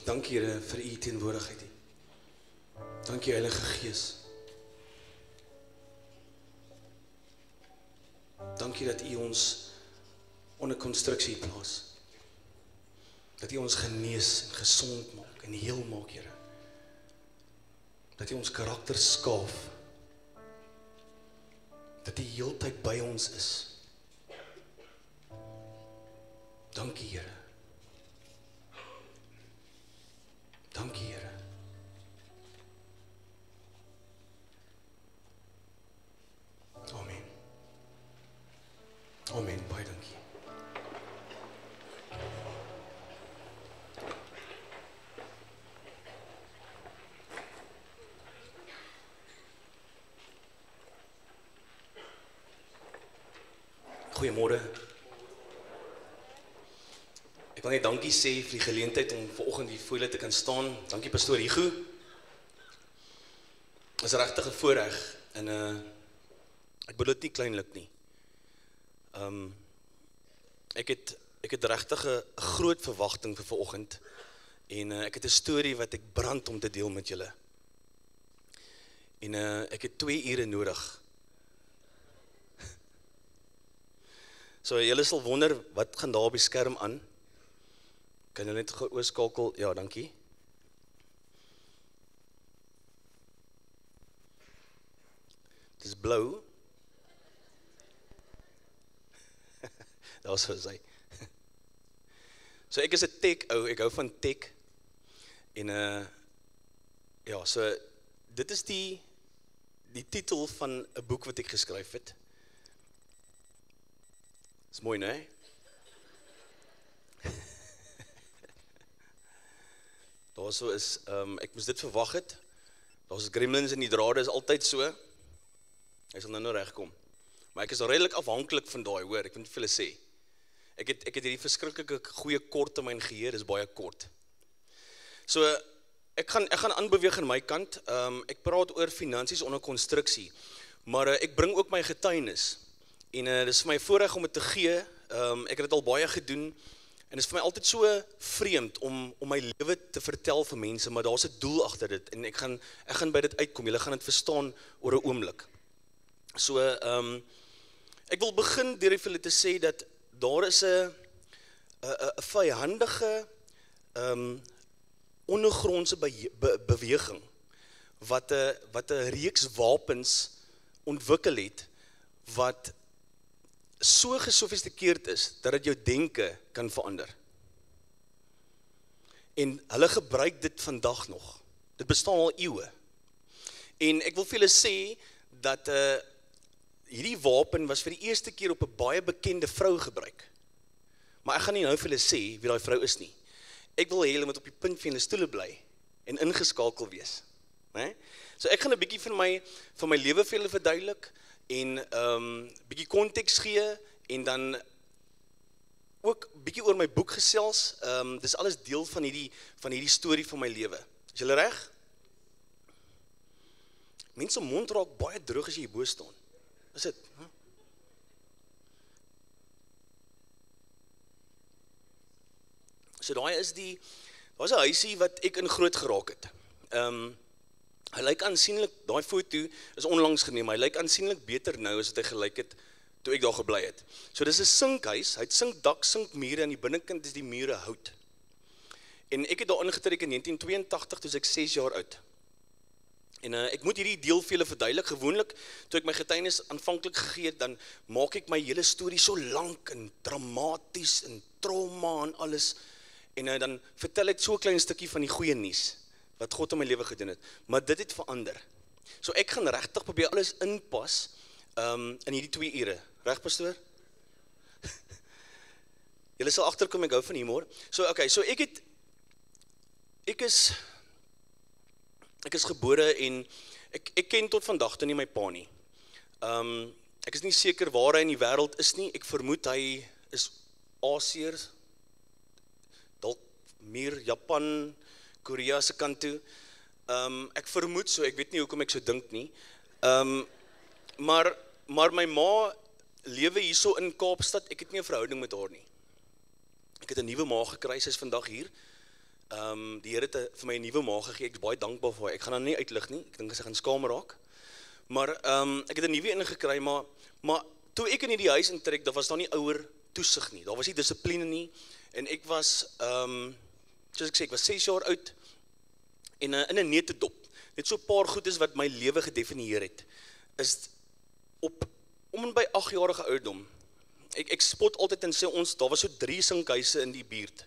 Dankie Here vir u teenwoordigheid. Dankie Heilige Gees. Dankie dat u ons onder konstruksie plaas. Dat u ons genees en gesond maak en heel maak, Here. Dat u ons karakter skaaf. Dat u heeltyd by ons is. Dankie Here. Dankie Here. Amen. Amen, baie dankie. Goeiemôre. Ek wil net dankie sê vir die geleentheid om vanoggend hier voor julle te kan staan. Dankie pastoor Hugo. Dit is regtig 'n voorreg en ek bedoel dit nie kleinlik nie. Ek het regtig 'n groot verwagting vir vanoggend en ek het 'n storie wat ek brand om te deel met julle. En ek het 2 ure nodig. So julle sal wonder wat gaan daar op die skerm aan. Kan jy net oorskakel? Ja, dankie. Het is blou. Daar sou sy. So ek is 'n tech ou, ek hou van tech. En ja, so dit is die titel van 'n boek wat ek geskryf het. Is mooi, né? Daar so is, ek moes dit verwag het. Daar is gremlins in die drade, is altyd so. Hy sal nou regkom. Maar ek is redelik afhanklik van daai, hoor, ek moet vir julle sê. Ek het hierdie verskriklike goeie kort in my geheue, dis baie kort. So, ek gaan aanbeweeg aan my kant. Ek praat oor finansies onder konstruksie, maar ek bring ook my getuienis. En dis vir my voorreg om dit te gee. Ek het dit al baie gedoen. En dit is vir my altyd so vreemd om my lewe te vertel vir mense, maar daar's 'n doel agter dit en ek gaan by dit uitkom. Julle gaan dit verstaan oor 'n oomblik. So ek wil begin deur vir julle te sê dat daar is 'n vyhandige ondergrondse beweging wat 'n reeks wapens ontwikkel het wat so gesofistikeerd is, dat dit jou denke kan verander. En hulle gebruik dit vandag nog. Dit bestaan al eeue. En ek wil vir julle sê, dat hierdie wapen was vir die eerste keer op 'n baie bekende vrou gebruik. Maar ek gaan nie nou vir julle sê, wie daai vrou is nie. Ek wil hê julle moet op die punt van julle stoele bly, en ingeskakel wees. Nee? So ek gaan 'n bietjie van my lewe vir julle verduidelik, en bietjie konteks gee, en dan ook bietjie oor my boek gesels. Dis alles deel van hierdie storie van my lewe. Is julle reg? Mense mond raak baie droog as jy hier bo staan. Is dit? Huh? So daar's 'n huisie wat ek in groot geraak het. Hy lyk aansienlik, daai foto is onlangs geneem, hy lyk aansienlik beter nou as wat hy gelyk het toe ek daar gebly het. So dis 'n sinkhuis, hy het sinkdak, sinkmure, en die binnekant is die mure hout. En ek het daar ingetrek in 1982, toe ek 6 jaar oud. En ek moet hierdie deel vir julle verduidelik. Gewoonlik, toe ek my getuienis aanvanklik gegee het, dan maak ek my hele storie so lank en dramaties en trauma en alles. En dan vertel ek so 'n klein stukkie van die goeie nuus wat God in my lewe gedoen het. Maar dit het verander. So ek gaan regtig probeer alles inpas in hierdie 2 ure. Reg, pastoor? Julle sal agterkom, ek hou van humor. So okay, so ek is gebore en ek ken tot vandag toe nie my pa nie. Ek is nie seker waar hy in die wêreld is nie. Ek vermoed hy is Asiër, dalk meer Japan, Korea se kant toe. Ek vermoed so, ek weet nie hoekom ek so dink nie. Maar my ma lewe hierso in Kaapstad, ek het nie 'n verhouding met haar nie. Ek het 'n nuwe ma gekry, sy is vandag hier. die Here het vir my 'n nuwe ma gegee. Ek is baie dankbaar vir haar. Ek gaan haar nie uitlig nie. Ek dink sy gaan skaam raak. Maar ek het 'n nuwe een gekry, maar toe ek in hierdie huis intrek, daar was daar nie ouer toesig nie. Daar was nie dissipline nie. En ek was, soos ek sê, ek was 6 jaar oud en in 'n neutedop. Net so 'n paar goedes wat my lewe gedefinieer het, is om en by 8-jarige ouderdom. Ek spot altyd en sê ons, daar was so 3 sinkhuise in die buurt.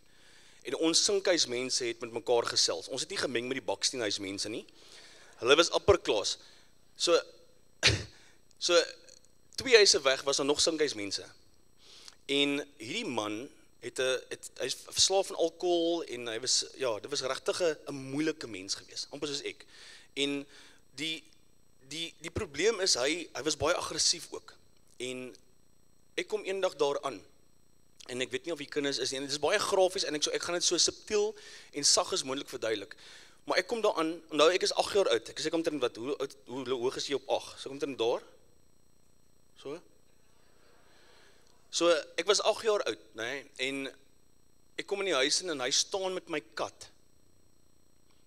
En ons sinkhuismense het met mekaar gesels. Ons het nie gemeng met die baksteenhuismense nie. Hulle was upper class. So 2 huise weg was daar nog sinkhuismense. En hierdie man hy is verslaaf aan alkohol en hy was, ja, dit was regtig 'n moeilike mens gewees, amper soos ek. En die probleem is hy was baie aggressief ook. En ek kom eendag daaraan. En ek weet nie of die kinders is nie, en dit is baie grafies en ek gaan dit so subtiel en sag as moontlik verduidelik. Maar ek kom daaraan, nou ek is 8 jaar oud. Ek sê kom omtrent wat, hoe hoog is jy op 8? So kom omtrent daar. So ek was 8 jaar oud, nê, en ek kom in die huis in en hy staan met my kat.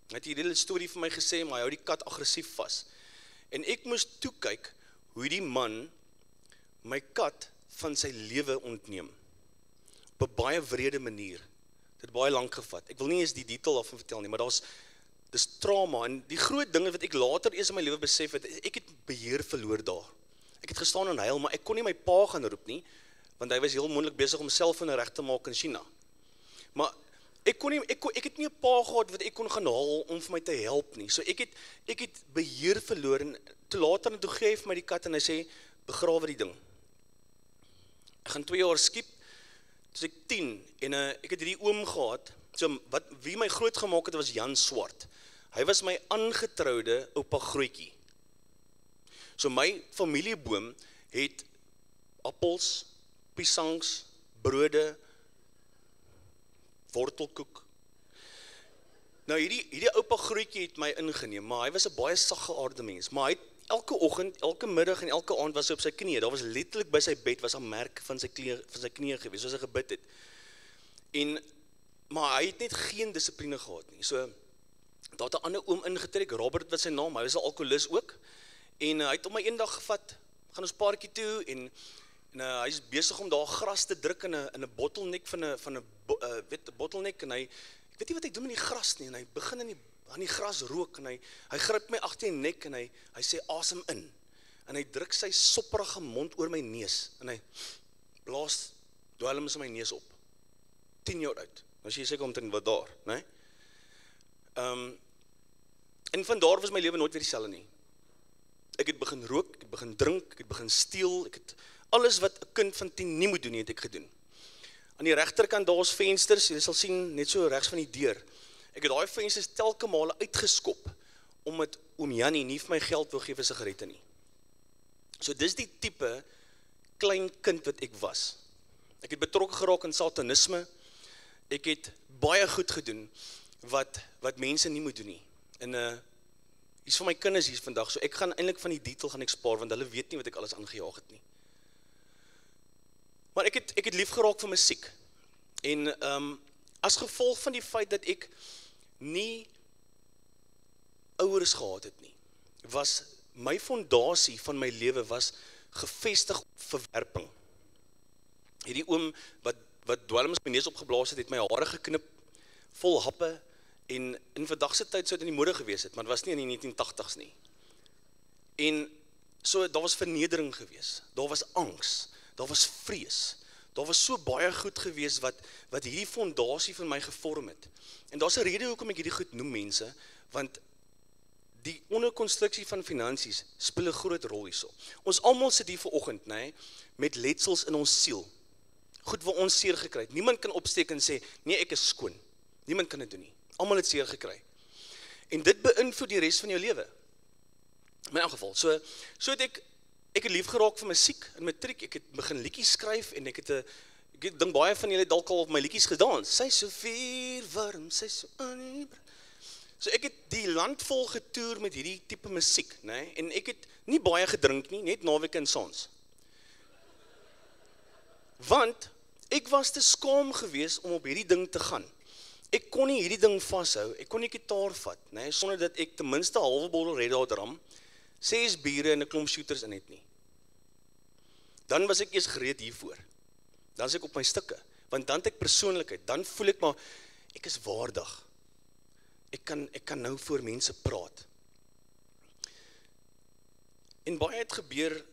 Hy het hierdie storie vir my gesê, maar hy hou die kat aggressief vas. En ek moes toe kyk hoe die man my kat van sy lewe ontneem. Op 'n baie wrede manier. Dit het baie lank gevat. Ek wil nie eens die detail daarvan vertel nie, maar dis trauma. En die groot dinge wat ek later eers in my lewe besef het, ek het beheer verloor daar. Ek het gestaan en huil, maar ek kon nie my pa gaan roep nie, want hy was heel moontlik besig om selfoon reg te maak in China. Maar ek het nie 'n pa gehad wat ek kon gaan haal om vir my te help nie. So ek het beheer verloor en toe later en toe gee hy vir my die kat en hy sê, begrawe die ding. Ek gaan 2 jaar skiep, dus ek 10 en ek het hierdie oom gehad. So wie my groot gemaak het was Jan Swart. Hy was my aangetroude oupa Grootjie. So my familieboom het appels, piesangs, brode, wortelkoek. Nou hierdie oupa Grootjie het my ingeneem, maar hy was 'n baie saggeaarde mens, maar hy het elke oggend, elke middag en elke aand was hy op sy knieë. Daar was letterlik by sy bed was 'n merk van sy knieë gewees, soos hy gebid het. Maar hy het net geen dissipline gehad nie. So daar het 'n ander oom ingetrek, Robert was sy naam, hy was 'n alkoholist ook. En hy het hom my eendag gevat, gaan ons paartjie toe en hy is besig om daar gras te druk in 'n bottelnek van 'n bottelnek en ek weet nie wat hy doen met die gras nie en hy begin aan die gras rook en hy gryp my agter die nek en hy sê asem in en hy druk sy sopperige mond oor my neus en hy blaas dwelms in my neus op. 10 jaar oud. Nou jy seker omtrent wat daar, né? En van daar was my lewe nooit weer dieselfde nie. Ek het begin rook, ek het begin drink, ek het begin steel, ek het alles wat 'n kind van 10 nie moet doen nie, het ek gedoen. Aan die regterkant daar is vensters, jy sal sien net so regs van die deur. Ek het daai vensters telke male uitgeskop omdat oom Jannie nie vir my geld wou gee vir sigarette nie. So dis die tipe klein kind wat ek was. Ek het betrokke geraak in satanisme. Ek het baie goed gedoen wat mense nie moet doen nie. En hier's vir my kinders hier vandag, so ek gaan eintlik van die detail gaan ek spaar want hulle weet nie wat ek alles aangejaag het nie. Maar ek het lief geraak vir musiek. En as gevolg van die feit dat ek nie ouers gehad het nie, was my fondasie van my lewe was gefestig op verwerping. Hierdie oom wat dwelms my neus opgeblaas het my hare geknip, vol happe, en in vandag se tyd sou dit in die mode gewees het, maar dit was nie in die 1980s nie. En so, daar was vernedering gewees, daar was angs, daar was vrees, daar was so baie goed gewees wat hierdie fondasie van my gevorm het. En daar's 'n rede hoekom ek hierdie goed noem mense, want die onderkonstruksie van finansies speel 'n groot rol hierso. Ons almal sit hier vanoggend, nê, met letsels in ons siel. Goed wat ons seer gekry het. Niemand kan opsteek en sê, nee, ek is skoon. Niemand kan dit doen nie. Almal het seer gekry. En dit beïnvloed die res van jou lewe. In my geval. So het ek het lief geraak vir musiek in matriek. Ek het begin liedjies skryf en ek dink baie van julle het dalk al op my liedjies gedans. Sy so vuurwarm, sy so aan. So ek het die land vol getoer met hierdie tipe musiek, né? En ek het nie baie gedrink nie, net naweek en saans. Want ek was te skaam gewees om op hierdie ding te gaan. ek kon nie hierdie ding vashou, ek kon nie gitaar vat, nee, sonder dat ek ten minste 'n halwe bottel Red Hot ram, 6 biere en 'n klomp shooters in het nie. Dan was ek eers gereed hiervoor. Dan is ek op my stikke, want dan het ek persoonlikheid, dan voel ek maar, ek is waardig. Ek kan nou voor mense praat. En baie het gebeur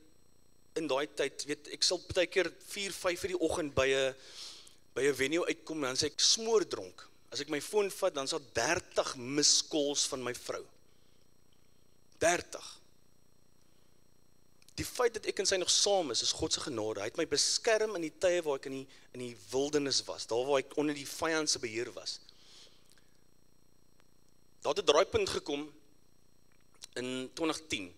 in daai tyd, weet, ek sal baie keer 4, 5 in die oggend by 'n venue uitkom, dan sê ek smoordronk. As ek my foon vat, dan is daar 30 missed calls van my vrou. 30. Die feit dat ek en sy nog saam is God se genade. Hy het my beskerm in die tye waar ek in die wildernis was, daar waar ek onder die vyand se beheer was. Daar het 'n draaipunt gekom in 2010.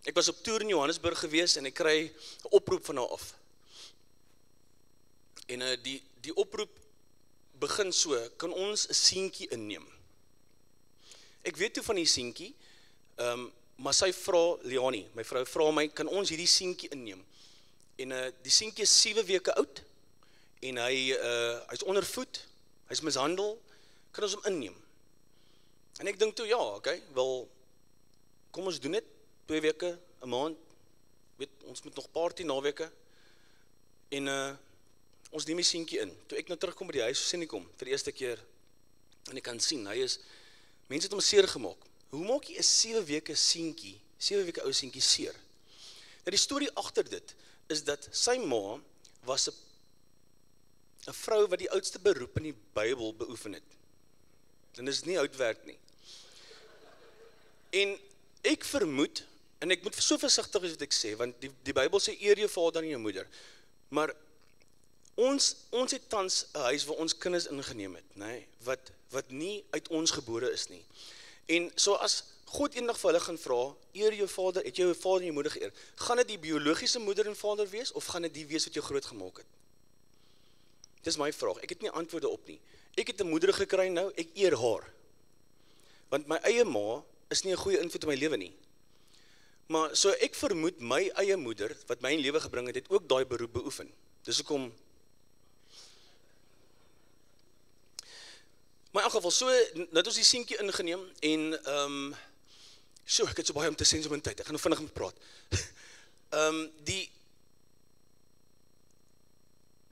Ek was op toer in Johannesburg gewees en ek kry 'n oproep van haar af. En die oproep begin so, kan ons 'n seentjie inneem? Ek weet toe van die seentjie, maar sy vra, Leonie, my vrou vra my, kan ons hierdie seentjie inneem? En die seentjie is 7 weke oud, en hy's ondervoed, hy's mishandel, kan ons hom inneem? En ek dink toe, ja, okay, wel, kom ons doen dit, 2 weke, 'n maand, weet, ons moet nog party naweke, en ons neem die seentjie in. Toe ek nou terugkom by die huis, sien ek hom, vir die eerste keer, en ek kan sien, mense het hom seer gemaak. Hoe maak jy 'n 7 weke seentjie, 7 weke ou seentjie seer? Nou die storie agter dit, is dat sy ma was 'n vrou wat die oudste beroep in die Bybel beoefen het. En dit is nie houtwerk nie. En ek vermoed, en ek moet so versigtig wees wat ek sê, want die Bybel sê eer jou vader en jou moeder, maar ons het tans 'n huis waar ons kinders ingeneem het, nee, wat nie uit ons gebore is nie. En so as God eendag vir hulle gaan vra, eer jou vader, het jou vader en jou moeder geëer, gaan dit die biologiese moeder en vader wees, of gaan dit die wees wat jou groot gemaak het? Dis my vraag, ek het nie antwoorde op nie. Ek het 'n moeder gekry nou, ek eer haar. Want my eie ma is nie 'n goeie invloed in my lewe nie. Maar so ek vermoed my eie moeder, wat my in lewe gebring het, het ook daai beroep beoefen. Dis hoekom. Maar in elk geval, so, net ons die seentjie ingeneem, en, ek het so baie om te sê in so min tyd, ek gaan nou vinnig met praat.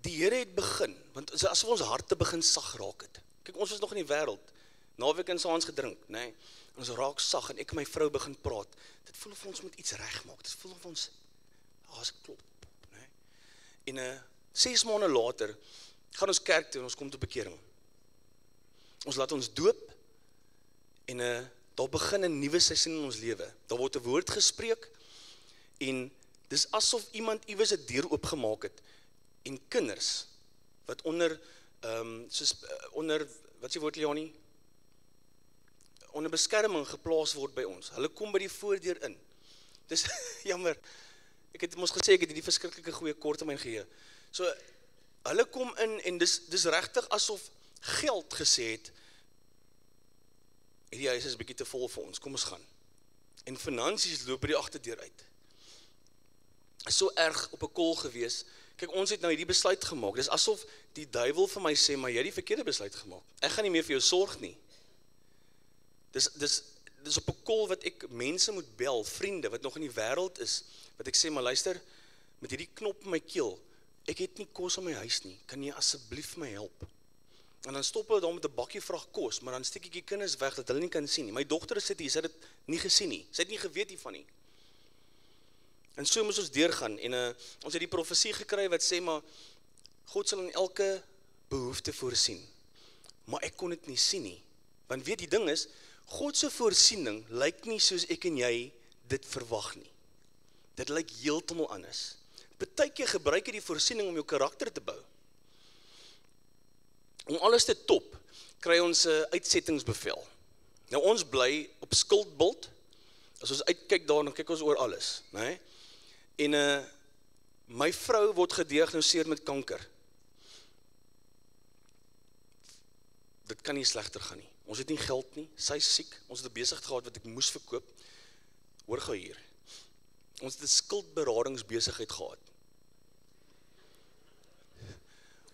Die Here het begin, want asof ons harte begin sag raak het. Kyk, ons was nog in die wêreld, naweek en saans gedrink, nee, ons raak sag, en ek en my vrou begin praat. Dit voel of ons moet iets regmaak, dit voel of ons, as klop, nee. En 6 maande later, gaan ons kerk toe, en ons kom tot bekering. Ons laat ons doop, en daar begin 'n nuwe seisoen in ons lewe. Daar word 'n woord gespreek, en dis asof iemand iewers 'n deur oopgemaak het, en kinders, wat onder, wat is die woord, Leonie? Onder beskerming geplaas word by ons. Hulle kom by die voordeur in. Dis jammer, ek het mos gesê, ek het hierdie verskriklike goeie kort in my geheue. So, hulle kom in, en dis regtig asof geld gesê het, hierdie huis is bietjie te vol vir ons, kom ons gaan. En finansies loop by die agterdeur uit. Is so erg op 'n kol gewees. Kyk, ons het nou hierdie besluit gemaak. Dis asof die duiwel vir my sê, maar jy het die verkeerde besluit gemaak. Ek gaan nie meer vir jou sorg nie. Dis op 'n kol wat ek mense moet bel, vriende wat nog in die wêreld is, wat ek sê, maar luister, met hierdie knop in my keel, ek het nie kos in my huis nie, kan jy asseblief my help? En dan stop hulle daar met 'n bakkie vrag kos, maar dan steek ek die kinders weg, dat hulle nie kan sien nie. My dogter sit hier, sy het dit nie gesien nie, sy het nie geweet hiervan nie. En so moes ons deurgaan, en ons het die profesie gekry wat sê, maar God sal in elke behoefte voorsien. Maar ek kon dit nie sien nie, want weet die ding is, God se voorsiening lyk nie soos ek en jy dit verwag nie. Dit lyk heeltemal anders. Partykeer gebruik jy die voorsiening om jou karakter te bou. Om alles te top, kry ons 'n uitsettingsbevel. Nou ons bly op Skuldbult, as ons uitkyk daar, dan kyk ons oor alles, né? En my vrou word gediagnoseer met kanker. Dit kan nie slegter gaan nie. Ons het nie geld nie, sy is siek, ons het 'n besigheid gehad wat ek moes verkoop. Hoor gou hier. Ons het 'n skuldberadingsbesigheid gehad.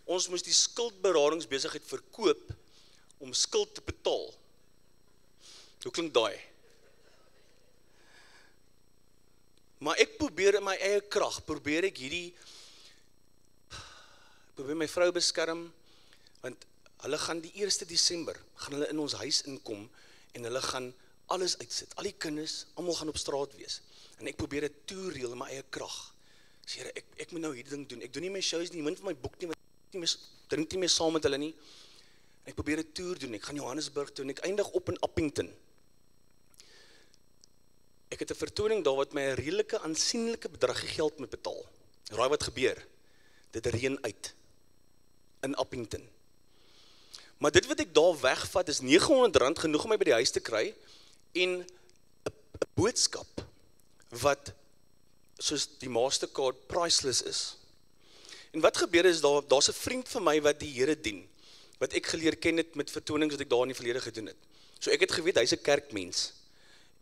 Ons moes die skuldberadingsbesigheid verkoop, om skuld te betaal. Hoe klink daai? Maar ek probeer in my eie krag, probeer my vrou beskerm, want hulle gaan die 1 Desember, gaan hulle in ons huis inkom, en hulle gaan alles uitsit, al die kinders, almal gaan op straat wees, en ek probeer dit toereël in my eie krag. Sê, Here, ek moet nou hierdie ding doen, ek doen nie my shows nie, min van my boek nie, want ek drink nie meer saam met hulle nie, en ek probeer dit toer doen, ek gaan Johannesburg toe, en ek eindig op in Appington. Ek het 'n vertoning daar wat my 'n redelike aansienlike bedrag geld moet betaal. Raai wat gebeur? Dit reën uit in Appington. Maar dit wat ek daar wegvat is R900 genoeg om my by die huis te kry en 'n boodskap wat soos die Mastercard priceless is. En wat gebeur is daar's 'n vriend van my wat die Here dien, wat ek geleer ken het met vertonings wat ek daar in die verlede gedoen het. So ek het geweet hy's 'n kerkmens.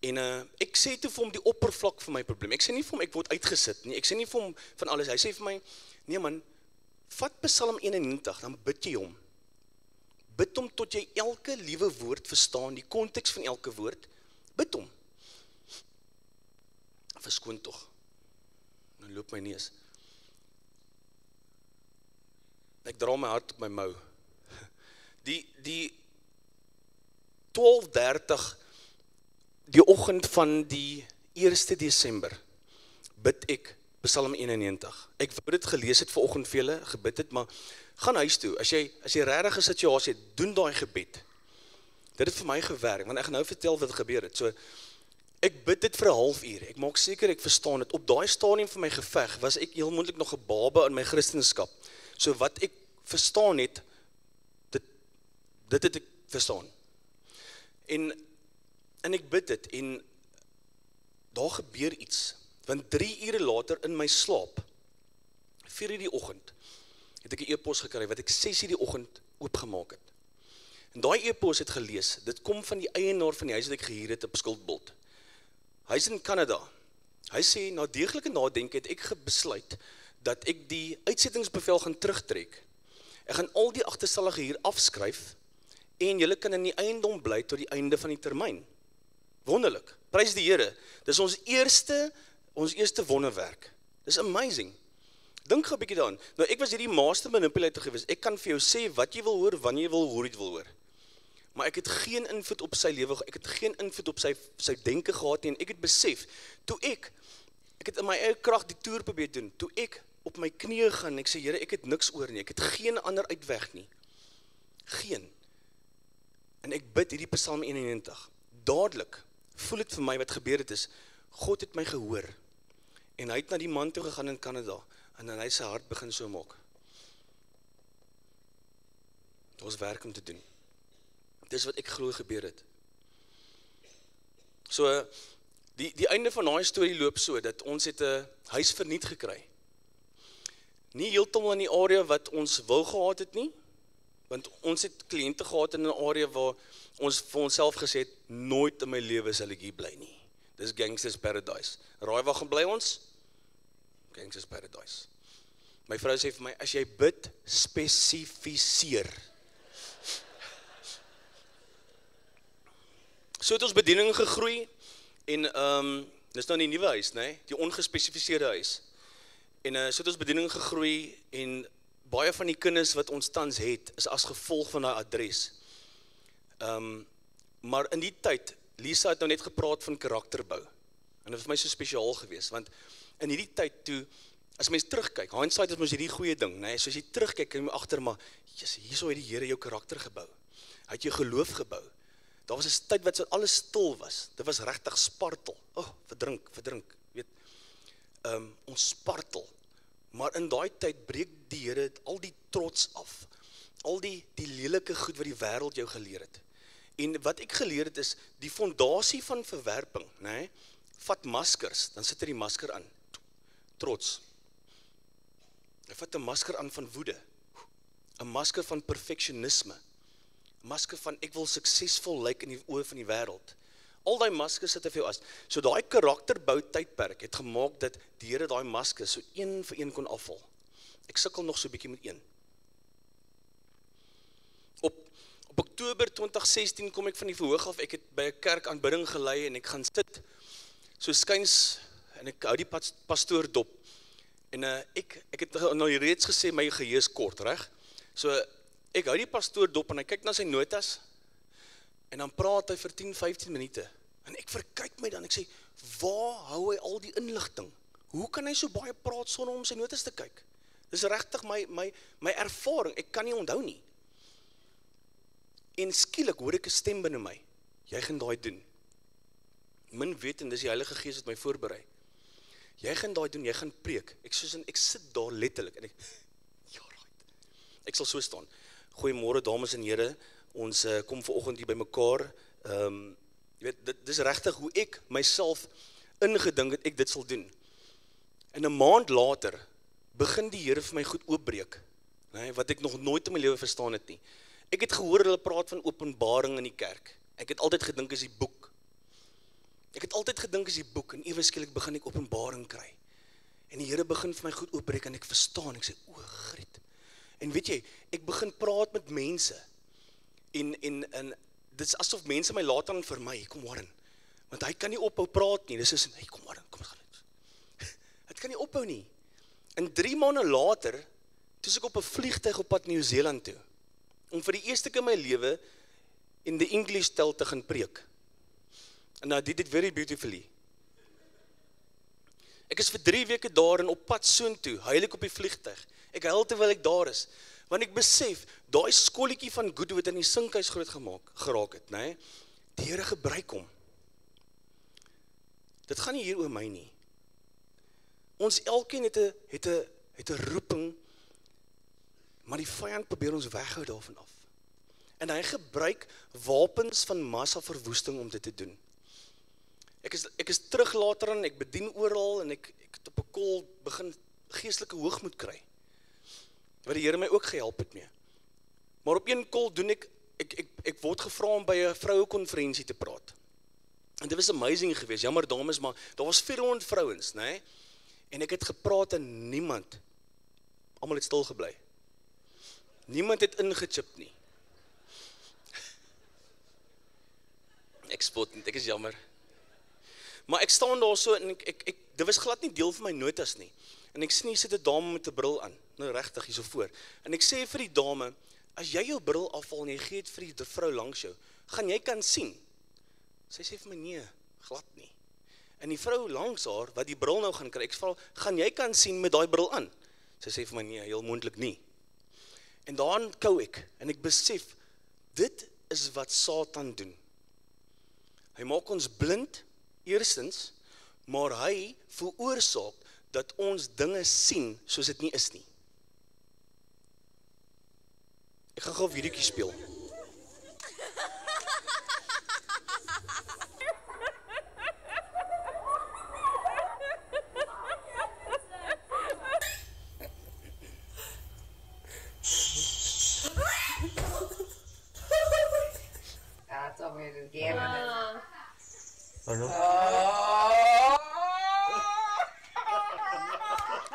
En ek sê toe vir hom die oppervlak van my probleem. Ek sê nie vir hom ek word uitgesit nie. Ek sê nie vir hom van alles. Hy sê vir my, nee man, vat Psalm 91, dan bid jy hom. Bid hom tot jy elke liewe woord verstaan, die konteks van elke woord. Bid hom. Verskoon tog. Dan loop my neus. Ek dra my hart op my mou. Die 12:30 die oggend van die 1 Desember bid ek Psalm 91. Ek wou dit gelees het vanoggend vir julle, gebid het, maar gaan huis toe. As jy regtig 'n situasie het, doen daai gebed. Dit het vir my gewerk, want ek gaan nou vertel wat gebeur het. So ek bid dit vir 'n halfuur. Ek maak seker ek verstaan dit. Op daai stadium van my geveg was ek heel moontlik nog 'n baba in my Christendom. So wat ek verstaan het, dit het ek verstaan. En ek bid dit, en daar gebeur iets, want 3 ure later in my slaap, 4 uur die oggend, het ek 'n e-pos gekry, wat ek 6 uur die oggend oopgemaak het. En daai e-pos het gelees, dit kom van die eienaar van die huis wat ek gehuur het op Skuldbult. Hy is in Kanada. Hy sê, na deeglike nadenk het ek besluit, dat ek die uitsettingsbevel gaan terugtrek. Ek gaan al die agterstallige hier afskryf, en julle kan in die eiendom bly tot die einde van die termyn. Wonderlik, prys die Here. Dis ons eerste wonderwerk. Dis amazing. Dink gou 'n bietjie daaraan. Nou ek was hierdie master manipulator gewees. Ek kan vir jou sê wat jy wil hoor, wanneer jy wil hoor, jy wil hoor. Maar ek het geen invloed op sy lewe, ek het geen invloed op sy denke gehad nie, en ek het besef, toe ek het in my eie krag die toer probeer doen, toe ek op my knieë gaan, ek sê, Here, ek het niks oor nie, ek het geen ander uitweg nie. Geen. En ek bid hierdie Psalm 91. Dadelik voel dit vir my wat gebeur het is, God het my gehoor, en hy het na die man toe gegaan in Kanada, en dan hy sy hart begin so maak. Dit was werk om te doen. Dis wat ek glo gebeur het. So, die einde van daai storie loop so, dat ons het 'n huis verniet gekry. Nie heeltemal in die area wat ons wou gehad het nie, want ons het kliënte gehad in 'n area waar ons vir onsself gesê het, nooit in my lewe sal ek hier bly nie. Dis Gangsters Paradise. Raai waar gaan bly ons? Gangsters Paradise. My vrou sê vir my, as jy bid, spesifiseer. So het ons bediening gegroei, en dis nou die nuwe huis, nee? Die ongespesifiseerde huis. En so het ons bediening gegroei, en baie van die kinders wat ons tans het, is as gevolg van daai adres. Maar in die tyd, Lisa het nou net gepraat van karakterbou, en dit was vir my so spesiaal geweest, want in hierdie tyd toe, as mens terugkyk, hindsight is mos hierdie goeie ding, nee? So as jy terugkyk, kan jy agter, maar hierso het die Here jou karakter gebou, hy het jou geloof gebou. Daar was 'n tyd wat so alles stil was, dit was regtig spartel, verdrink, weet, ons spartel, maar in daai tyd breek die Here al die trots af, al die lelike goed wat die wêreld jou geleer het. En wat ek geleer het is, die fondasie van verwerping, nee, vat maskers, dan sit hy die masker aan, trots. Hy vat 'n masker aan van woede, 'n masker van perfeksionisme, 'n masker van ek wil suksesvol lyk in die oë van die wêreld. Al daai maskers sit vir jou as. So daai karakterbou tydperk het gemaak dat die Here daai maskers so een vir een kon afval. Ek sukkel nog so 'n bietjie met een. Op Op Oktober 2016 kom ek van die verhoog af, ek het by 'n kerk aanbidding gelei en ek gaan sit, so skuins, en ek hou die pastoor dop. En ek het nou reeds gesê, my geheue is kort, reg? So, ek hou die pastoor dop en hy kyk na sy notas, en dan praat hy vir 10-15 minute. En ek verkyk my dan, ek sê, waar hou hy al die inligting? Hoe kan hy so baie praat sonder om sy notas te kyk? Dis regtig my ervaring, ek kan nie onthou nie. En skielik hoor ek 'n stem binne my, jy gaan daai doen. Min weet, en dis die Heilige Gees wat my voorberei. Jy gaan daai doen, jy gaan preek. Ek sit daar letterlik, en ek, ja, right. Ek sal so staan. Goeiemôre dames en here, ons kom vanoggend hier by mekaar. Jy weet, dit is regtig hoe ek myself ingedink het ek dit sal doen. En 'n maand later begin die Here vir my goed oopbreek, nee, wat ek nog nooit in my lewe verstaan het nie. Ek het gehoor hulle praat van Openbaring in die kerk. Ek het altyd gedink is die boek. En ewe skielik begin ek Openbaring kry. En die Here begin vir my goed oopbreek en ek verstaan. Ek sê, o, Griet. En weet jy, ek begin praat met mense. En dit is asof mense my laat aan vir my, kom Warren. Want hy kan nie ophou praat nie. Dis is, hey, kom Warren, kom gaan dit. Het kan nie ophou nie. En 3 maande later, toe ek op 'n vliegtuig op pad Nieu-Seeland toe, om vir die eerste keer in my lewe in die English tel te gaan preek. And I did it very beautifully. Ek is vir 3 weke daar en op pad soontoe, huil ek op die vliegtuig. Ek huil terwyl ek daar is, want ek besef, daai skolletjie van Goodwood in die sinkhuis groot geraak het, nee? Die Here gebruik hom. Dit gaan nie hier oor my nie. Ons elkeen het 'n roeping, maar die vyand probeer ons weghou daarvan af. En hy gebruik wapens van massaverwoesting om dit te doen. Ek is terug later aan, ek bedien oral en ek het op 'n kol begin geestelike hoogmoed kry. Wat die Here my ook gehelp het mee. Maar op een kol doen ek word gevra om by 'n vrouekonferensie te praat. En dit was amazing geweest. Jammer dames, maar daar was 400 vrouens, né? En ek het gepraat en niemand, almal het stil gebly. Niemand het ingechip nie. Ek spot niet, ek is jammer. Maar ek staan daar so en dit was glad nie deel van my notas nie. En ek sien hier sit 'n dame met 'n bril aan, nou regtig hier so voor. En ek sê vir die dame, as jy jou bril afval en jy gee dit vir die vrou langs jou, gaan jy kan sien. Sy sê vir my nee, glad nie. En die vrou langs haar wat die bril nou gaan kry, ek vra, gaan jy kan sien met daai bril aan? Sy sê vir my nee, heel moontlik nie. En daarin kou ek en ek besef, dit is wat Satan doen. Hy maak ons blind, eerstens, maar hy veroorsaak dat ons dinge sien soos dit nie is nie. Ek gaan gou 'n videoetjie speel. That's alweer de game.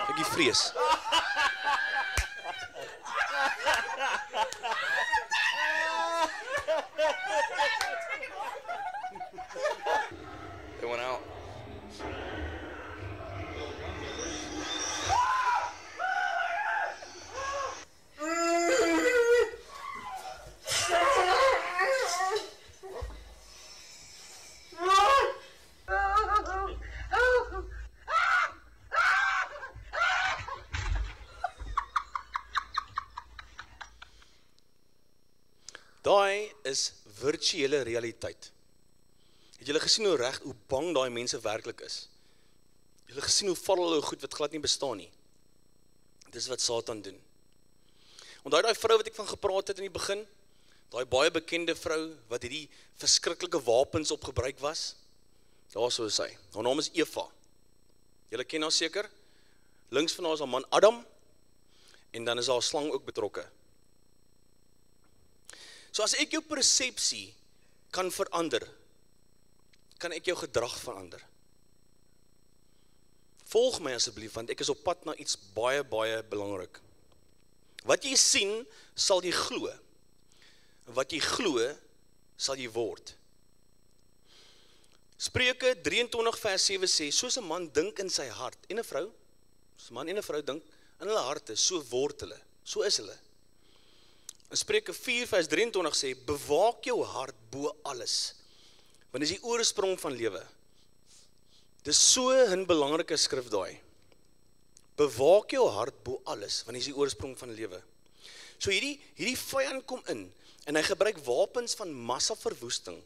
Ek die vrees. They went out. Daai is virtuele realiteit. Het julle gesien hoe bang daai mense werklik is? Julle gesien hoe val hulle goed wat glad nie bestaan nie? Dis wat Satan doen. Onthou daai vrou wat ek van gepraat het in die begin? Daai baie bekende vrou wat hierdie verskriklike wapens op gebruik was? Daar sou sy. Haar naam is Eva. Julle ken haar seker? Links van haar is haar man Adam en dan is haar slang ook betrokke. So as ek jou persepsie kan verander, kan ek jou gedrag verander. Volg my asseblief, want ek is op pad na iets baie, baie belangrik. Wat jy sien, sal jy glo. wat jy glo, sal jy word. Spreuke 23 vers 7 sê, soos 'n man dink in sy hart, en 'n vrou, soos 'n man en 'n vrou dink in hulle harte, so word hulle, so is hulle. In Spreuke 4 vers 23 sê, bewaak jou hart bo alles, want dis die oorsprong van lewe. Dis so 'n belangrike skrif daai. Bewaak jou hart bo alles, want dis die oorsprong van lewe. So hierdie vyand kom in, en hy gebruik wapens van massaverwoesting.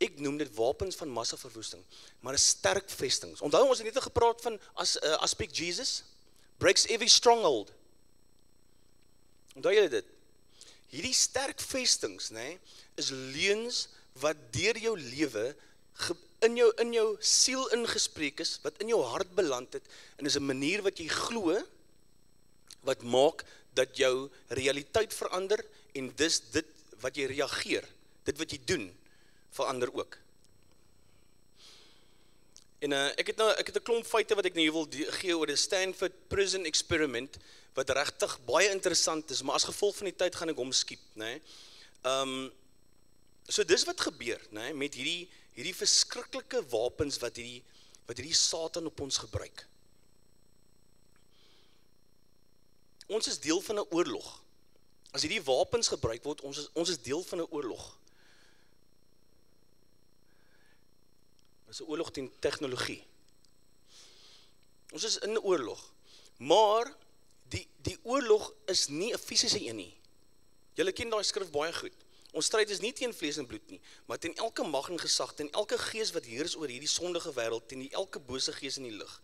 Ek noem dit wapens van massaverwoesting, maar 'n sterk vestings. Onthou ons het net gepraat van aspek Jesus, breaks every stronghold. Onthou julle dit? Hierdie sterk vestings, is leuns wat deur jou lewe in jou siel ingespreek is, wat in jou hart beland het, en is 'n manier wat jy glo, wat maak dat jou realiteit verander, en dis dit wat jy reageer, dit wat jy doen, verander ook. En ek het 'n klomp feite wat ek nou hier wil gee oor die Stanford Prison Experiment, wat regtig baie interessant is, maar as gevolg van die tyd gaan ek hom skiep, So dis wat gebeur, met hierdie verskriklike wapens wat hierdie Satan op ons gebruik. Ons is deel van 'n oorlog. As hierdie wapens gebruik word, ons is deel van 'n oorlog. Dit is 'n oorlog teen tegnologie. Ons is in 'n oorlog. Maar die oorlog is nie 'n fisiese een nie. Julle ken daai skrif baie goed. Ons stryd is nie teen vlees en bloed nie, maar teen elke mag en gesag, teen elke gees wat heers oor hierdie sondige wêreld, teen elke bose gees in die lig.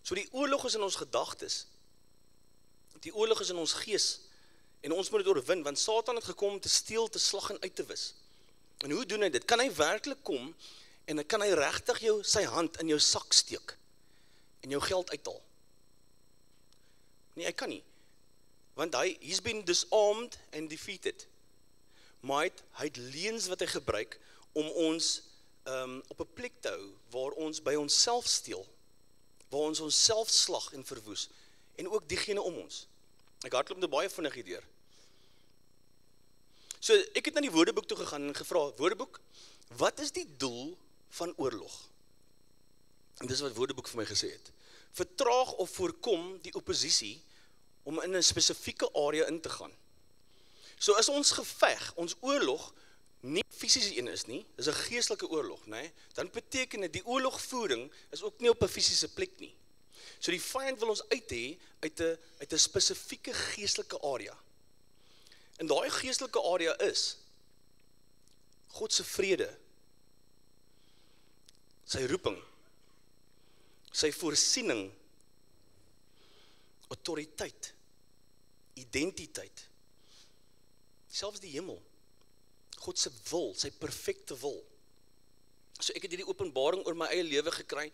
So die oorlog is in ons gedagtes. Die oorlog is in ons gees. En ons moet dit oorwin, want Satan het gekom om te steel, te slag en uit te wis. En hoe doen hy dit? Kan hy werklik kom, en dan kan hy regtig sy hand in jou sak steek, en jou geld uithaal? Nee, hy kan nie. Want he's been disarmed and defeated. Maar hy het leuns wat hy gebruik, om ons op 'n plek te hou, waar ons by onsself steel, waar ons onsself slag en verwoes, en ook diegene om ons. Ek hardloop dit baie vinnig hierdeur. So, ek het na die Woordeboek toe gegaan en gevra, Woordeboek, wat is die doel van oorlog? En dis wat Woordeboek vir my gesê het. Vertraag of voorkom die oppositie om in 'n spesifieke area in te gaan. So as ons geveg, ons oorlog, nie fisiese een is nie, dis 'n geestelike oorlog, dan beteken dit die oorlogvoering is ook nie op 'n fisiese plek nie. So die vyand wil ons uithê uit 'n spesifieke geestelike area. En daai geestelike area is God se vrede, sy roeping, sy voorsiening, autoriteit, identiteit, selfs die hemel, God se wil, sy perfekte wil. So ek het hierdie openbaring oor my eie lewe gekry,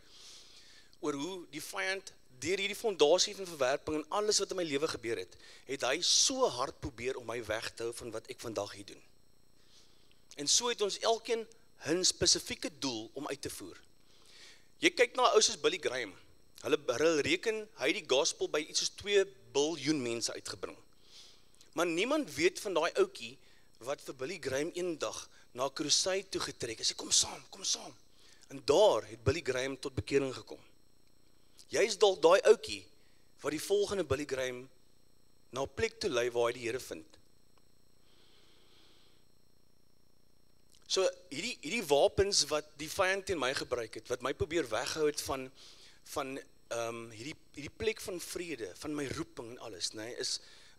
oor hoe die vyand deur hierdie fondasie van verwerping en alles wat in my lewe gebeur het hy so hard probeer om my weg te hou van wat ek vandag hier doen. En so het ons elkeen 'n spesifieke doel om uit te voer. Jy kyk na 'n ou soos Billy Graham. Hulle reken hy die gospel by iets soos 2 biljoen mense uitgebring. Maar niemand weet van daai ouetjie wat vir Billy Graham eendag na 'n crusade toe getrek is. Hy kom saam. En daar het Billy Graham tot bekering gekom. Jy is dalk daai ouetjie wat die volgende Billy Graham na 'n plek toe lei waar hy die Here vind. So hierdie wapens wat die vyand teen my gebruik het, wat my probeer weghou het van hierdie plek van vrede, van my roeping en alles,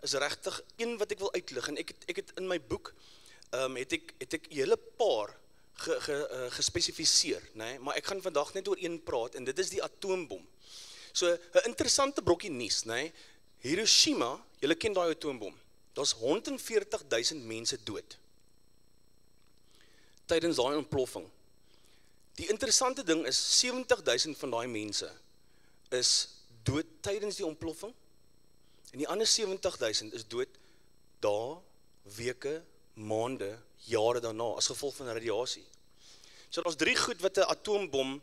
is regtig een wat ek wil uitlig. En ek het in my boek het ek 'n hele paar gespesifiseer, maar ek gaan vandag net oor een praat, en dit is die atoombom. So 'n interessante brokkie nuus, Hiroshima, julle ken daai atoombom. Daar's 140.000 mense dood tydens daai ontploffing. Die interessante ding is 70.000 van daai mense is dood tydens die ontploffing, en die ander 70.000 is dood dae, weke, maande, jare daarna as gevolg van radiasie. So daar's 3 goed wat 'n atoombom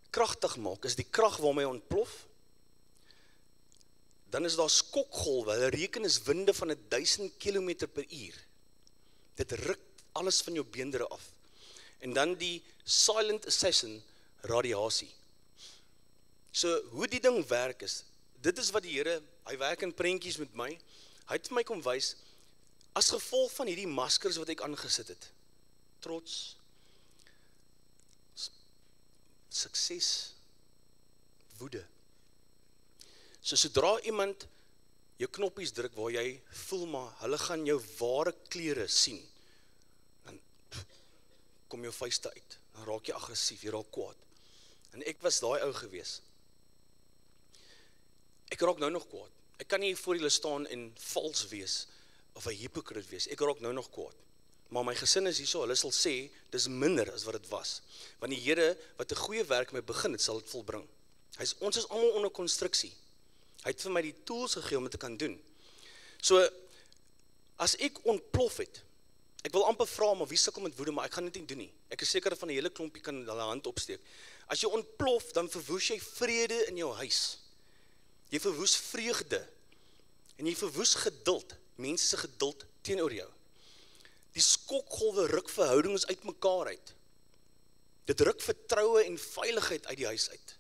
kragtig maak. Is die krag waarmee hy ontplof. Dan is daar skokgolwe. Hulle reken is winde van 1000 km/h. Dit ruk alles van jou beendere af. En dan die silent assassin radiasie. So, hoe die ding werk is, dit is wat die Here, hy werk in prentjies met my, hy het vir my kom wys, as gevolg van hierdie maskers wat ek aangesit het, trots, sukses, woede. So, sodra iemand jou knoppies druk waar jy voel maar, hulle gaan jou ware klere sien, dan kom jou vuiste uit, dan raak jy aggressief, jy raak kwaad. En ek was daai ou gewees. Ek raak nou nog kwaad. Ek kan nie voor julle staan en vals wees, of 'n hypocriet wees. Ek raak nou nog kwaad. Maar my gesin is hierso, hulle sal sê, dis minder as wat dit was. Want die Here, wat 'n goeie werk mee begin het, sal dit volbring. Ons is almal onder konstruksie. Hy het vir my die tools gegee om dit te kan doen. So, as ek ontplof het, ek wil amper vra, maar wie sukkel met woede, maar ek gaan dit nie doen nie. Ek is seker van 'n hele klompie kan hulle hand opsteek. As jy ontplof, dan verwoes jy vrede in jou huis. Jy verwoes vreugde. En jy verwoes geduld, mense se geduld teenoor jou. Die skokgolwe ruk verhoudings uit mekaar uit. Dit ruk vertroue en veiligheid uit die huis uit.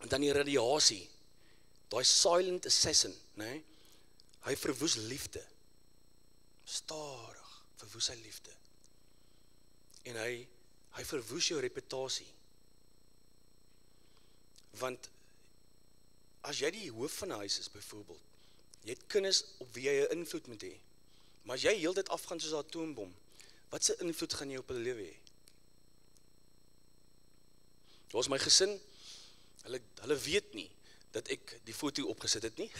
En dan die radiasie, daai silent assassin, nee, hy verwoes liefde. Stadig verwoes sy liefde. En hy verwoes jou reputasie. Want as jy die hoof van 'n huis is byvoorbeeld, jy het kinders op wie jy 'n invloed moet hê. Maar as jy heeltyd afgaan soos 'n atoombom, wat se invloed gaan jy op hulle lewe hê? Dit was my gesin, hulle weet nie dat ek die foto opgesit het nie.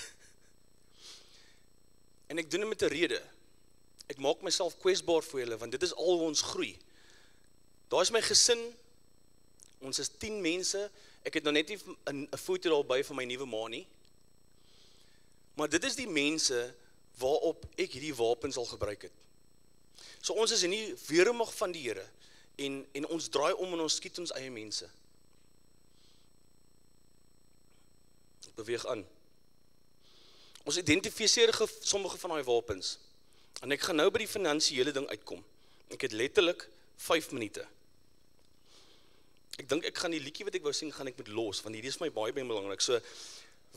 En ek doen dit met 'n rede. Ek maak myself kwesbaar vir julle, want dit is al hoe ons groei. Daar is my gesin, ons is 10 mense, ek het nou net nie 'n foto daarby van my nuwe ma nie. Maar dit is die mense waarop ek hierdie wapens al gebruik het. So ons is in die weermag van die Here, en ons draai om en ons skiet ons eie mense. Ek beweeg aan. Ons identifiseer sommige van daai wapens. En ek gaan nou by die finansiële ding uitkom. Ek het letterlik 5 minute. Ek dink ek gaan die liedjie wat ek wou sing, gaan ek met los, want hierdie is my baie belangrik. So,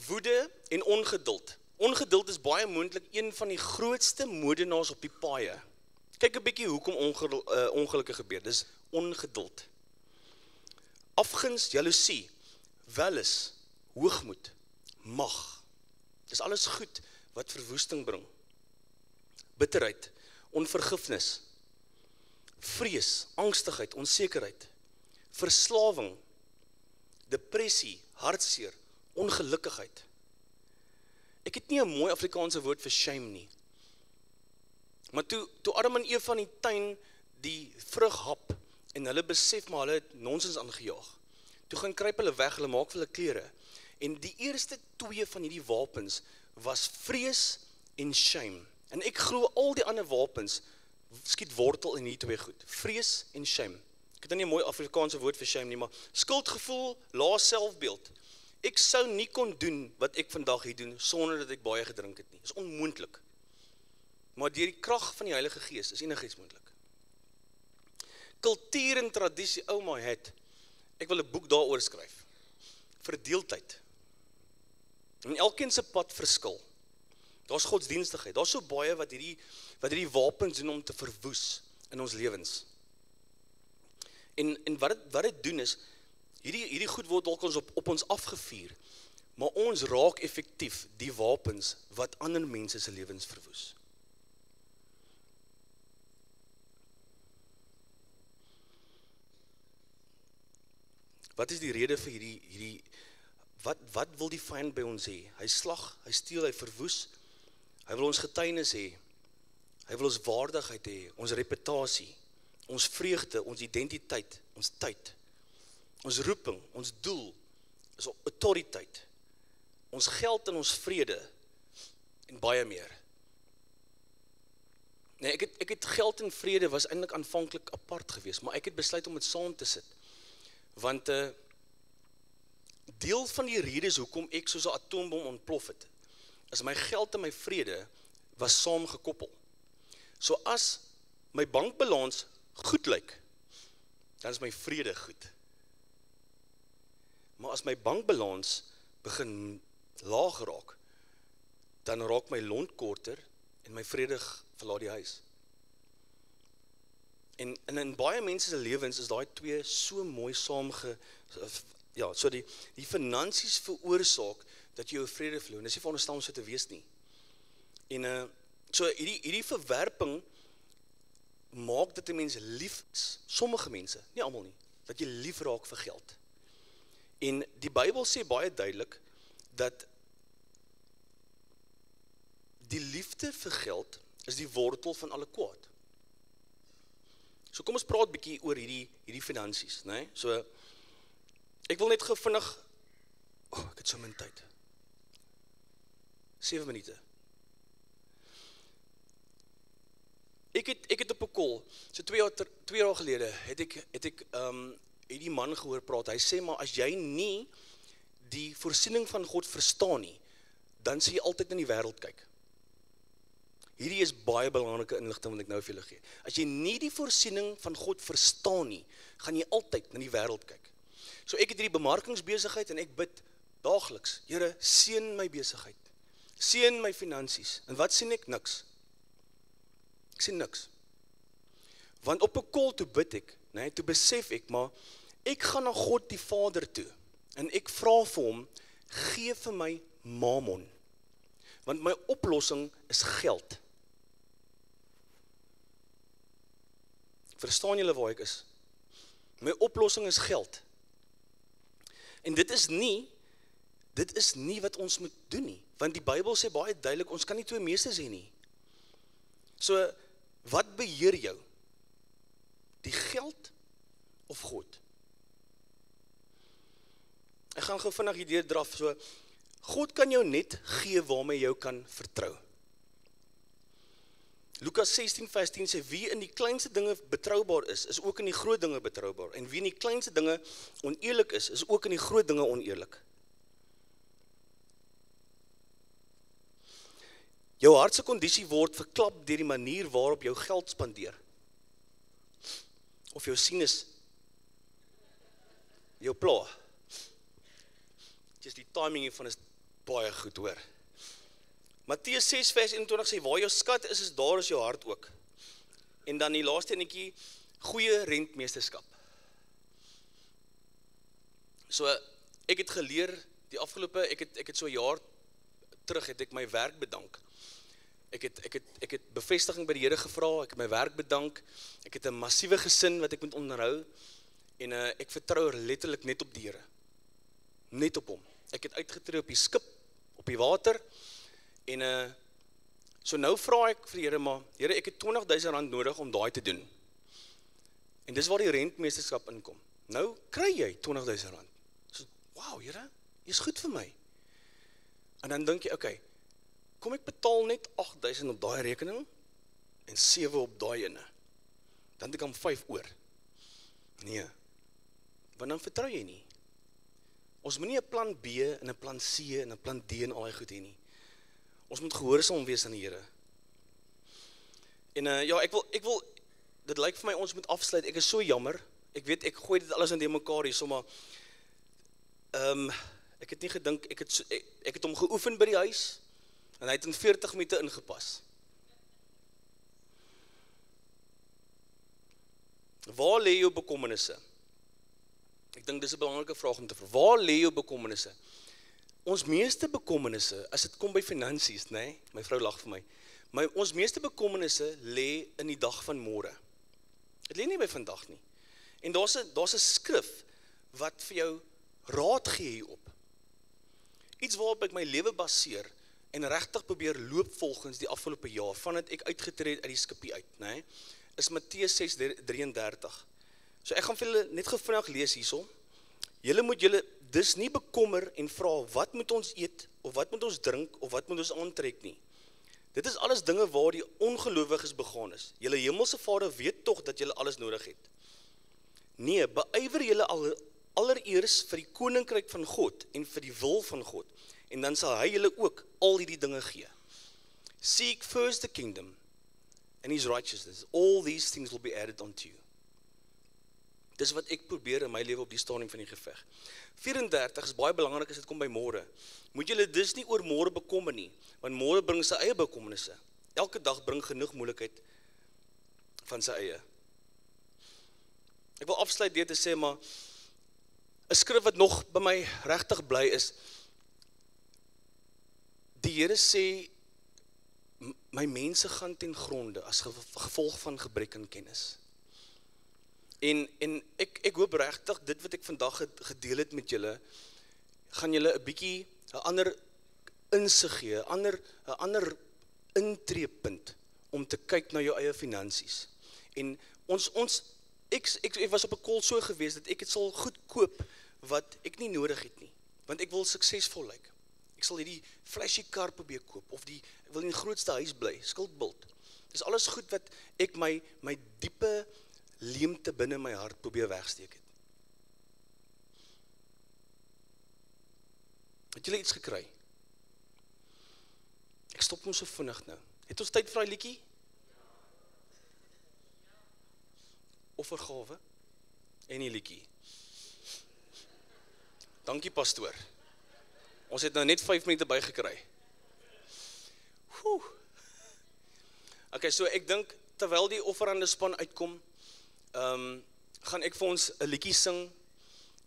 woede en ongeduld. Ongeduld is baie moontlik een van die grootste moordenaars op die paaie. Kyk 'n bietjie hoekom ongelukke gebeur. Dis ongeduld. Afguns, jaloesie, welis, hoogmoed, mag. Dis alles goed wat verwoesting bring. Bitterheid, onvergifnis, vrees, angstigheid, onsekerheid, verslawing, depressie, hartseer, ongelukkigheid. Ek het nie 'n mooi Afrikaanse woord vir shame nie. Maar toe Adam en Eva in die tuin die vrug hap, en hulle besef maar hulle het nonsens aangejaag, toe gaan kruip hulle weg, hulle maak vir hulle klere. En die eerste 2 van hierdie wapens was vrees en shame. En ek glo al die ander wapens skiet wortel in hierdie 2 goed. Vrees en shame. Ek het nou nie 'n mooi Afrikaanse woord vir shame nie, maar skuldgevoel, lae selfbeeld. Ek sou nie kon doen wat ek vandag hier doen sonder dat ek baie gedrink het nie. Dis onmoontlik. Maar deur die krag van die Heilige Gees is enigiets moontlik. Kultuur en tradisie, oh my head. Ek wil 'n boek daaroor skryf. Verdeeldheid. En elkeen se pad verskil. Daar's godsdienstigheid. Daar's so baie wat hierdie wapens doen om te verwoes in ons lewens. En wat dit doen is, hierdie goed word dalk ons op ons afgevuur, maar ons raak effektief die wapens wat ander mense se lewens verwoes. Wat is die rede vir hierdie wat wil die vyand by ons hê? Hy slag, hy steel, hy verwoes. Hy wil ons getuienis hê. Hy wil ons waardigheid hê, ons reputasie, ons vreugde, ons identiteit, ons tyd. Ons roeping, ons doel is autoriteit. Ons geld en ons vrede en baie meer. Nee, ek het geld en vrede was eintlik aanvanklik apart geweest, maar ek het besluit om dit saam te sit. Want deel van die redes hoekom ek soos 'n atoombom ontplof het, is my geld en my vrede was saam gekoppel. So as my bankbalans goed lyk, dan is my vrede goed. Maar as my bankbalans begin laag raak, dan raak my lont korter en my vrede verlaat die huis. En in baie mense se lewens is daai twee so mooi so die finansies veroorsaak dat jy jou vrede verloor. Dis nie veronderstel om so te wees nie. En so hierdie verwerping maak dat 'n mens lief is, sommige mense, nie almal nie, dat jy lief raak vir geld. En die Bybel sê baie duidelik dat die liefde vir geld is die wortel van alle kwaad. So kom ons praat bietjie oor hierdie finansies, né? So ek wil net gou vinnig, ek het so min tyd. 7 minute. Ek het op 'n call, so 2 jaar gelede, het ek die man gehoor praat. Hy sê, maar as jy nie die voorsiening van God verstaan nie, dan sal jy altyd in die wêreld kyk. Hierdie is baie belangrike inligting wat ek nou vir julle gee. As jy nie die voorsiening van God verstaan nie, gaan jy altyd na die wêreld kyk. So ek het hierdie bemarkingsbesigheid en ek bid daagliks, Here, seën my besigheid. Seën my finansies. En wat sien ek? Niks. Ek sien niks. Want op 'n call toe bid ek, nee, toe besef ek, maar ek gaan na God die Vader toe en ek vra vir hom, gee vir my mammon. Want my oplossing is geld. Verstaan julle waar ek is? My oplossing is geld. En dit is nie wat ons moet doen nie. Want die Bybel sê baie duidelik, ons kan nie twee meesters hê nie. So, wat beheer jou? Die geld of God? Ek gaan gou vinnig hierdeur draf. So, God kan jou net gee waarmee jou kan vertrou. Lukas 16 vers 10 sê, wie in die kleinste dinge betroubaar is ook in die groot dinge betroubaar. En wie in die kleinste dinge oneerlik is ook in die groot dinge oneerlik. Jou hartse kondisie word verklap deur die manier waarop jou geld spandeer. Of jou sinus jou pla. Just die timing hiervan is baie goed, hoor. Matteus 6 vers 21 sê, waar jou skat is daar is jou hart ook. En dan die laaste enetjie, goeie rentmeesterskap. So, ek het geleer, die afgelope, ek het so 'n jaar terug, het ek my werk bedank. Ek het bevestiging by die Here gevra, ek het my werk bedank, ek het 'n massiewe gesin wat ek moet onderhou, en ek vertrou letterlik net op die Here. Net op hom. Ek het uitgetree op die skip, op die water, en so nou vra ek vir die Here, maar Here, ek het R20,000 nodig om daai te doen. En dis waar die rentmeesterskap inkom. Nou kry jy R20,000. So, wow, Here, jy is goed vir my. En dan dink jy, okay, kom ek betaal net 8,000 op daai rekening en 7 op daai ene. Dan het ek 5 oor. Nee, want dan vertrou jy nie. Ons moet nie 'n plan B en 'n plan C en 'n plan D en al die goed hê nie. Ons moet gehoorsaam wees aan die Here. En ja, ek wil, dit lyk vir my ons moet afsluit. Ek is so jammer. Ek weet ek gooi dit alles in die mekaar hier, maar ek het nie gedink ek het hom geoefen by die huis. En hy het in 40 minute ingepas. Waar lê jou bekommernisse? Ek dink dis 'n belangrike vraag om te vra. Waar lê jou bekommernisse? Ons meeste bekommernisse, as dit kom by finansies, nê? My vrou lag vir my. Ons meeste bekommernisse lê in die dag van môre. Dit lê nie by vandag nie. En daar's 'n skrif wat vir jou raad gee hierop. Iets waarop ek my lewe baseer en regtig probeer loop volgens die afgelope jaar, vandat ek uitgetree het uit die skipie uit, né? Is Matteus 6:33. So ek gaan vir julle net vinnig lees hierso. Julle moet julle dus nie bekommer en vra, wat moet ons eet, of wat moet ons drink, of wat moet ons aantrek nie. Dit is alles dinge waar die ongelowiges begaan is. Julle hemelse Vader weet tog dat julle alles nodig het. Nee, beywer julle allereers vir die koninkryk van God en vir die wil van God, en dan sal hy julle ook al hierdie dinge gee. Seek first the kingdom and his righteousness, all these things will be added unto you. Dis wat ek probeer in my lewe op die stadium van die geveg. 34 is baie belangrik as dit kom by môre. Moet julle dus nie oor môre bekommer nie, want môre bring sy eie bekommernisse. Elke dag bring genoeg moeilikheid van sy eie. Ek wil afsluit deur te sê, maar 'n skrif wat nog by my regtig bly is, die Here sê, my mense gaan ten gronde as gevolg van gebrek aan kennis. En ek hoop regtig, dit wat ek vandag gedeel het met julle, gaan julle 'n bietjie 'n ander insig gee, 'n ander intreepunt om te kyk na jou eie finansies. En ek was op 'n call so gewees dat ek het sal goed koop wat ek nie nodig het nie, want ek wil suksesvol lyk. Ek sal hierdie flashy kar probeer koop, of ek wil in die grootste huis bly, skuldbult. Dis alles goed wat ek my diepe leemte binne my hart probeer wegsteek het. Het julle iets gekry? Ek stop hom so vinnig nou. Het ons tyd vir daai liedjie? Offergawe en die liedjie. Dankie pastoor. Ons het nou net 5 minute bygekry. Okay, so ek dink terwyl die offerande span uitkom, gaan ek vir ons 'n liedjie sing,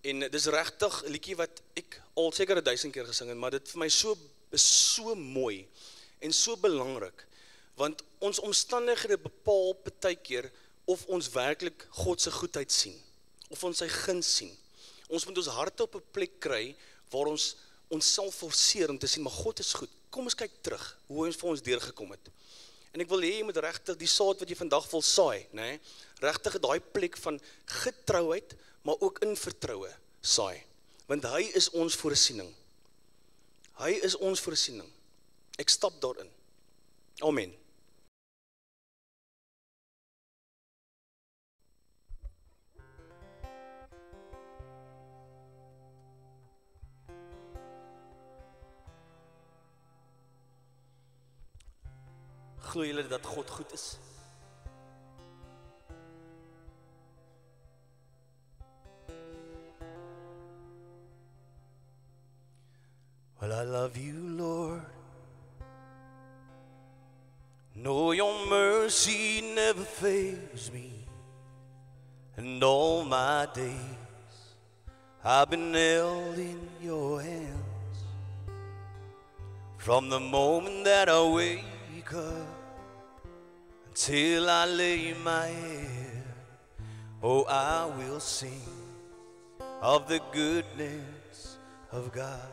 en dis regtig 'n liedjie wat ek al seker 1000 keer gesing het, maar dit vir my is so mooi en so belangrik, want ons omstandighede bepaal partykeer of ons werklik God se goedheid sien, of ons sy guns sien. Ons moet ons harte op 'n plek kry waar ons onsself forceer om te sien, maar God is goed. Kom ons kyk terug hoe ons vir ons deurgekom het. En ek wil hê jy moet regtig die saad wat jy vandag wil saai, nê? Regtig daai plek van getrouheid, maar ook in vertroue saai. Want hy is ons voorsiening. Hy is ons voorsiening. Ek stap daarin. Amen. Glo julle dat God goed is? Well, I love you, Lord. Know your mercy never fails me. And all my days I've been held in your hands. From the moment that I wake up until I lay my head, oh, I will sing of the goodness of God.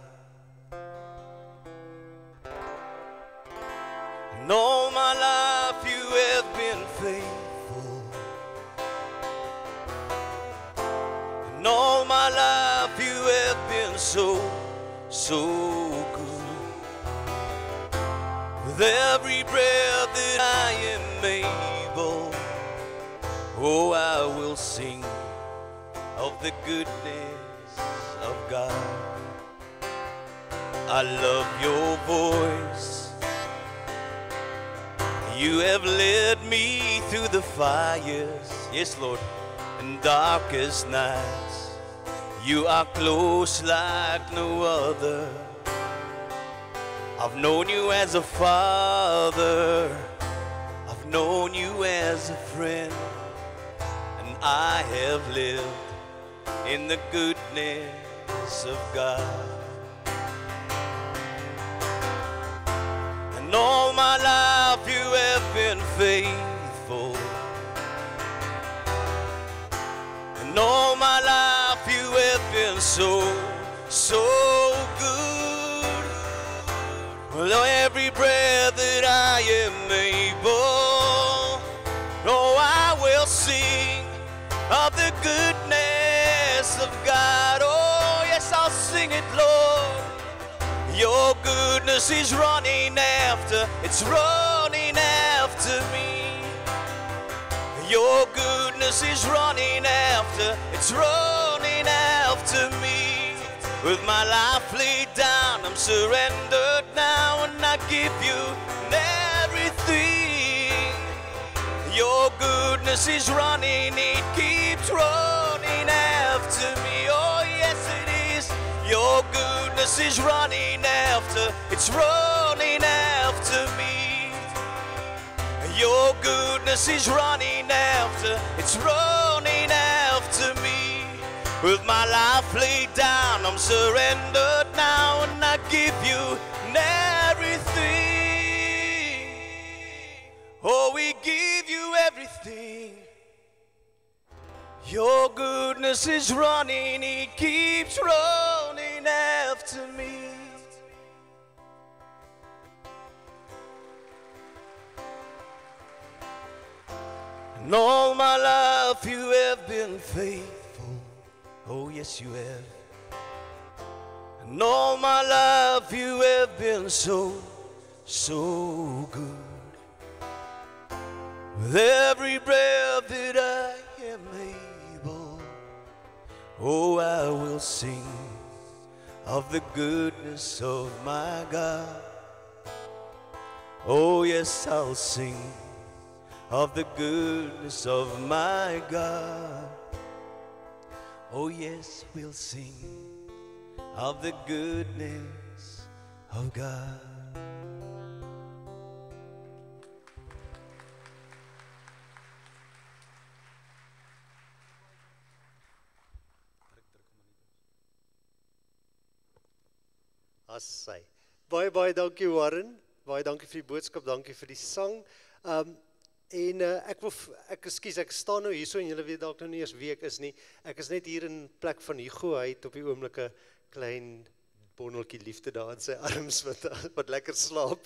And all my life you have been faithful. And all my life you have been so, so good. With every breath that I am able, oh, I will sing of the goodness of God. I love your voice. You have led me through the fires, yes, Lord, and darkest nights. You are close like no other. I've known you as a father. I've known you as a friend. And I have lived in the goodness of God. And all my life you have been faithful. And all my life you have been so, so good. Well, every breath that I am able, oh, I will sing of the goodness of God. Oh, yes, I'll sing it, Lord. Your goodness is running after, it's running after me. Your goodness is running after, it's running after me. With my life laid down, I'm surrendered now, and I give you everything. Your goodness is running, it keeps running after me. Oh yes it is. Your goodness is running after, it's running after me. Your goodness is running after, it's running after me. With my life laid down, I'm surrendered now, and I give you everything. Oh, we give you everything. Your goodness is running, it keeps running after me. And all my life you have been faithful. Oh yes you have. And all my life you have been so, so good. With every breath that I am able, oh I will sing of the goodness of my God. Oh yes, I'll sing of the goodness of my God. Oh yes, we'll sing of the goodness of God. Assai. Baie dankie Warren. Baie dankie vir die boodskap, dankie vir die sang. Ek staan nou hierso en julle weet dalk nou nie eers wie ek is nie. Ek is net hier in plek van Hugo, hy het op die oomblik 'n klein bondeltjie liefde daar in sy arms wat lekker slaap.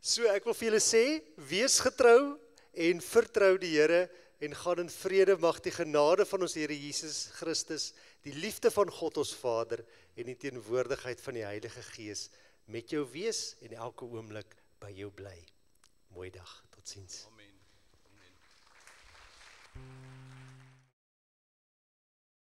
So ek wil vir julle sê, wees getrou en vertrou die Here en gaan in vrede. Mag die genade van ons Here Jesus Christus, die liefde van God ons Vader en die teenwoordigheid van die Heilige Gees met jou wees en elke oomblik by jou bly. Mooi dag, totsiens.